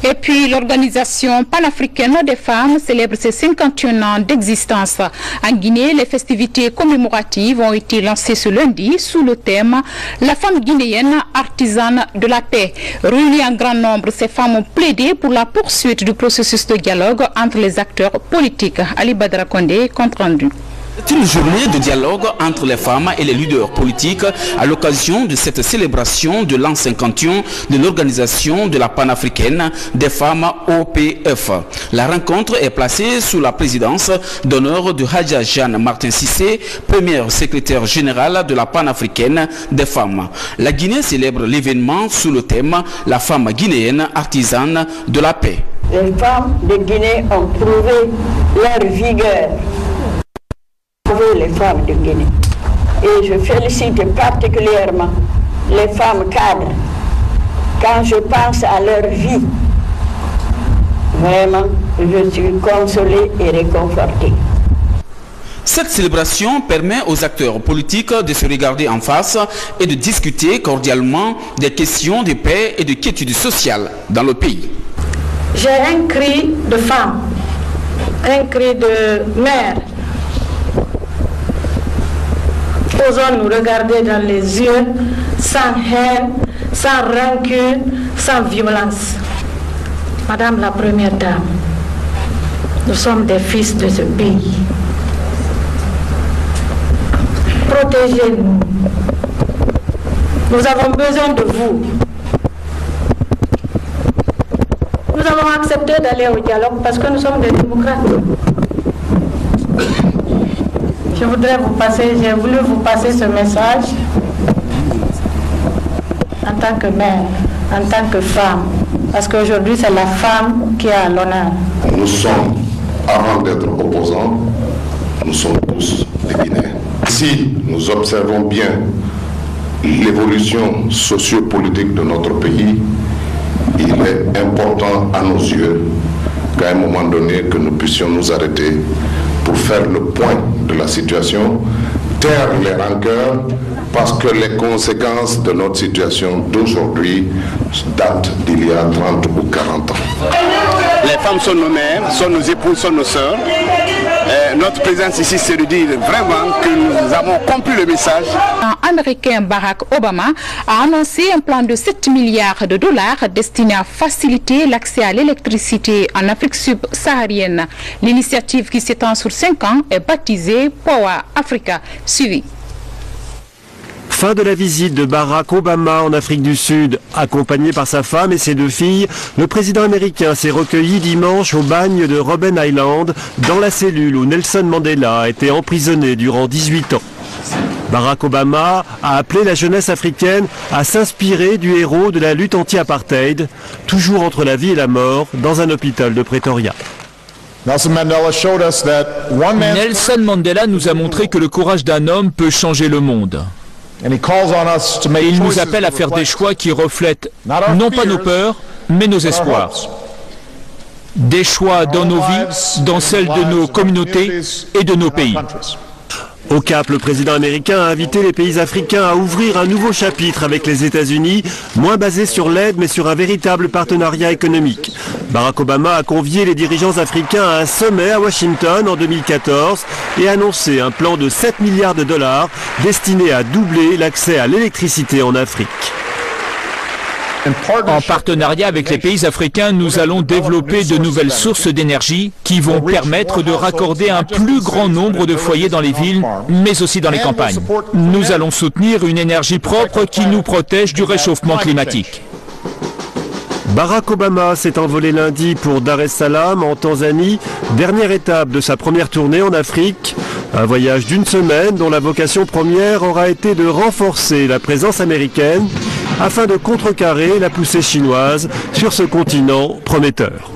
Et puis l'organisation panafricaine des femmes célèbre ses 51 ans d'existence. En Guinée, les festivités commémoratives ont été lancées ce lundi sous le thème « La femme guinéenne, artisane de la paix ». Réunies en grand nombre, ces femmes ont plaidé pour la poursuite du processus de dialogue entre les acteurs politiques. Ali Badra Kondé, compte rendu. C'est une journée de dialogue entre les femmes et les leaders politiques à l'occasion de cette célébration de l'an 51 de l'organisation de la panafricaine des femmes OPF. La rencontre est placée sous la présidence d'honneur de Hadja Jeanne Martin Cissé, première secrétaire générale de la panafricaine des femmes. La Guinée célèbre l'événement sous le thème « La femme guinéenne artisane de la paix ». Les femmes de Guinée ont prouvé leur vigueur. Les femmes de Guinée. Et je félicite particulièrement les femmes cadres. Quand je pense à leur vie, vraiment, je suis consolée et réconfortée. Cette célébration permet aux acteurs politiques de se regarder en face et de discuter cordialement des questions de paix et de quiétude sociale dans le pays. J'ai un cri de femme, un cri de mère. Osons nous regarder dans les yeux, sans haine, sans rancune, sans violence. Madame la Première Dame, nous sommes des fils de ce pays. Protégez-nous. Nous avons besoin de vous. Nous avons accepté d'aller au dialogue parce que nous sommes des démocrates. J'ai voulu vous passer ce message en tant que mère, en tant que femme, parce qu'aujourd'hui c'est la femme qui a l'honneur. Nous sommes, avant d'être opposants, nous sommes tous des Guinéens. Si nous observons bien l'évolution sociopolitique de notre pays, il est important à nos yeux qu'à un moment donné que nous puissions nous arrêter pour faire le point de la situation, taire les rancœurs, parce que les conséquences de notre situation d'aujourd'hui datent d'il y a 30 ou 40 ans. Les femmes sont nos mères, sont nos épouses, sont nos sœurs. Notre présence ici, c'est de dire vraiment que nous avons compris le message. Américain Barack Obama a annoncé un plan de 7 milliards de dollars destiné à faciliter l'accès à l'électricité en Afrique subsaharienne. L'initiative qui s'étend sur 5 ans est baptisée Power Africa. Suivi. Fin de la visite de Barack Obama en Afrique du Sud. Accompagné par sa femme et ses 2 filles, le président américain s'est recueilli dimanche au bagne de Robben Island, dans la cellule où Nelson Mandela a été emprisonné durant 18 ans. Barack Obama a appelé la jeunesse africaine à s'inspirer du héros de la lutte anti-apartheid, toujours entre la vie et la mort, dans un hôpital de Pretoria. Nelson Mandela nous a montré que le courage d'un homme peut changer le monde. Et il nous appelle à faire des choix qui reflètent non pas nos peurs, mais nos espoirs. Des choix dans nos vies, dans celles de nos communautés et de nos pays. Au Cap, le président américain a invité les pays africains à ouvrir un nouveau chapitre avec les États-Unis, moins basé sur l'aide mais sur un véritable partenariat économique. Barack Obama a convié les dirigeants africains à un sommet à Washington en 2014 et annoncé un plan de 7 milliards de dollars destiné à doubler l'accès à l'électricité en Afrique. En partenariat avec les pays africains, nous allons développer de nouvelles sources d'énergie qui vont permettre de raccorder un plus grand nombre de foyers dans les villes, mais aussi dans les campagnes. Nous allons soutenir une énergie propre qui nous protège du réchauffement climatique. Barack Obama s'est envolé lundi pour Dar es Salaam en Tanzanie, dernière étape de sa première tournée en Afrique. Un voyage d'1 semaine dont la vocation première aura été de renforcer la présence américaine afin de contrecarrer la poussée chinoise sur ce continent prometteur.